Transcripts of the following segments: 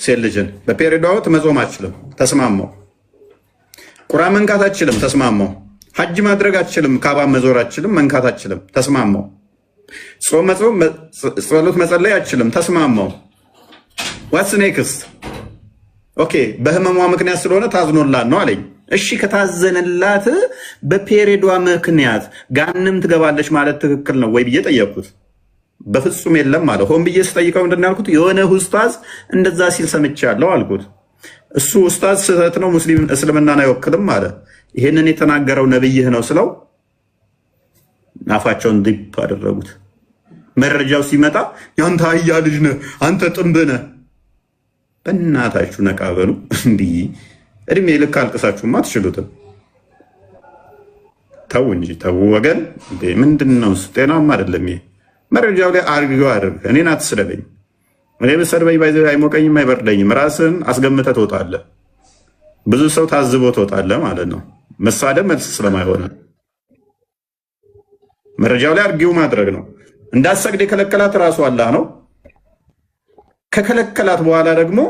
ሴት ልጅን በፔሪዷ ወቅት መጾም አትችልም፣ ተስማማው። ቁርአን መንካት አትችልም፣ ተስማማው። ሐጅ ማድረግ አትችልም፣ ካባ መዞር አትችልም፣ መንካት አትችልም፣ ተስማማው። ጾም መጾም፣ ጸሎት መጸለይ አትችልም፣ ተስማማው። ዋትስ ኔክስት? ኦኬ በህመሟ ምክንያት ስለሆነ ታዝኖላት ነው አለኝ። እሺ ከታዘነላት በፔሪዷ ምክንያት ጋንም ትገባለች ማለት ትክክል ነው ወይ ብዬ ጠየቅኩት። በፍጹም የለም አለ። ሆን ብዬ ስጠይቀው ምንድን ነው ያልኩት? የሆነ ኡስታዝ እንደዛ ሲል ሰምቻለሁ አልኩት። እሱ ኡስታዝ ስህተት ነው፣ ሙስሊም እስልምናን አይወክልም አለ። ይሄንን የተናገረው ነብይህ ነው ስለው አፋቸውን ዲፕ አደረጉት። መረጃው ሲመጣ ያንተ አህያ ልጅ ነህ አንተ ጥንብ ነህ። በእናታችሁ ነቃ በሉ። እንዲህ እድሜ ልክ አልቅሳችሁማ አትችሉትም። ተው እንጂ ተው ወገን። ምንድን ነው ጤናማ አይደለም ይሄ። መረጃው ላይ አድርገው አድርግ። እኔን አትስደበኝ። እኔ ብሰድበኝ ባይዘ አይሞቀኝም አይበርደኝም። ራስን አስገምተህ ትወጣለህ። ብዙ ሰው ታዝቦ ትወጣለህ ማለት ነው። መሳደብ መልስ ስለማይሆን መረጃው ላይ አድርጊው ማድረግ ነው። እንዳትሰግድ የከለከላት ራሱ አላህ ነው። ከከለከላት በኋላ ደግሞ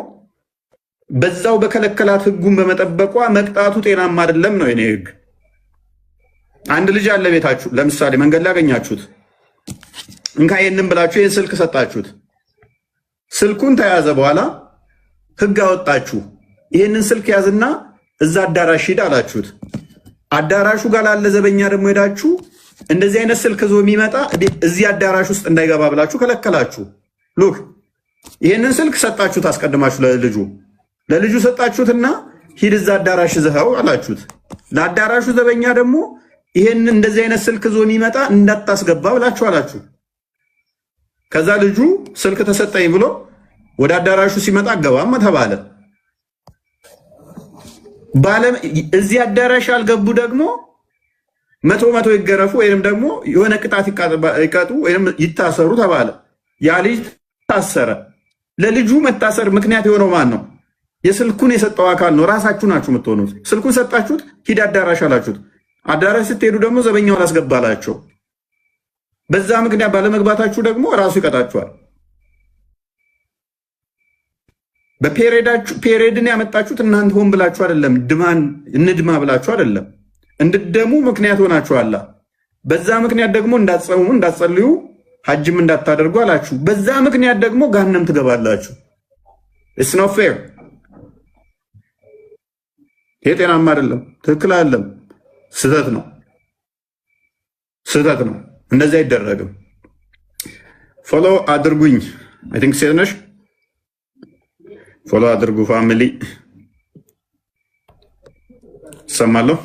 በዛው በከለከላት ህጉን በመጠበቋ መቅጣቱ ጤናማ አይደለም ነው የኔ ህግ። አንድ ልጅ አለ ቤታችሁ፣ ለምሳሌ መንገድ ላይ ያገኛችሁት፣ እንካ ይሄንን ብላችሁ ይሄን ስልክ ሰጣችሁት። ስልኩን ተያዘ በኋላ ህግ አወጣችሁ። ይሄንን ስልክ ያዝና እዛ አዳራሽ ሂድ አላችሁት። አዳራሹ ጋር ላለ ዘበኛ ደግሞ ሄዳችሁ እንደዚህ አይነት ስልክ ዞ የሚመጣ እዚህ አዳራሽ ውስጥ እንዳይገባ ብላችሁ ከለከላችሁ። ሉክ ይሄንን ስልክ ሰጣችሁት፣ አስቀድማችሁ ለልጁ ሰጣችሁትና ሂድ እዛ አዳራሽ ዘኸው አላችሁት። ለአዳራሹ ዘበኛ ደግሞ ይሄንን እንደዚህ አይነት ስልክ ዞ የሚመጣ እንዳታስገባ ብላችሁ አላችሁ። ከዛ ልጁ ስልክ ተሰጠኝ ብሎ ወደ አዳራሹ ሲመጣ አገባም ተባለ። እዚህ አዳራሽ አልገቡ ደግሞ መቶ ይገረፉ ወይም ደግሞ የሆነ ቅጣት ይቀጡ ወይም ይታሰሩ ተባለ። ያ ልጅ ታሰረ። ለልጁ መታሰር ምክንያት የሆነው ማን ነው? የስልኩን የሰጠው አካል ነው። ራሳችሁ ናችሁ የምትሆኑት። ስልኩን ሰጣችሁት፣ ሂድ አዳራሽ አላችሁት። አዳራሽ ስትሄዱ ደግሞ ዘበኛውን አስገባላቸው። በዛ ምክንያት ባለመግባታችሁ ደግሞ ራሱ ይቀጣችኋል። በፔሬድን ያመጣችሁት እናንተ ሆን ብላችሁ አይደለም፣ እንድማ ብላችሁ አይደለም፣ እንድደሙ ምክንያት ሆናችኋል። በዛ ምክንያት ደግሞ እንዳትጸሙ፣ እንዳትጸልዩ፣ ሐጅም እንዳታደርጉ አላችሁ። በዛ ምክንያት ደግሞ ገሃነም ትገባላችሁ። ኢትስ ኖት ፌር። ይሄ ጤናማ አይደለም፣ ትክክል አይደለም፣ ስህተት ነው። እንደዚህ አይደረግም። ፎሎ አድርጉኝ። አይ ቲንክ ሴት ነሽ። ፎሎ አድርጉ ፋሚሊ። ሰማለሁ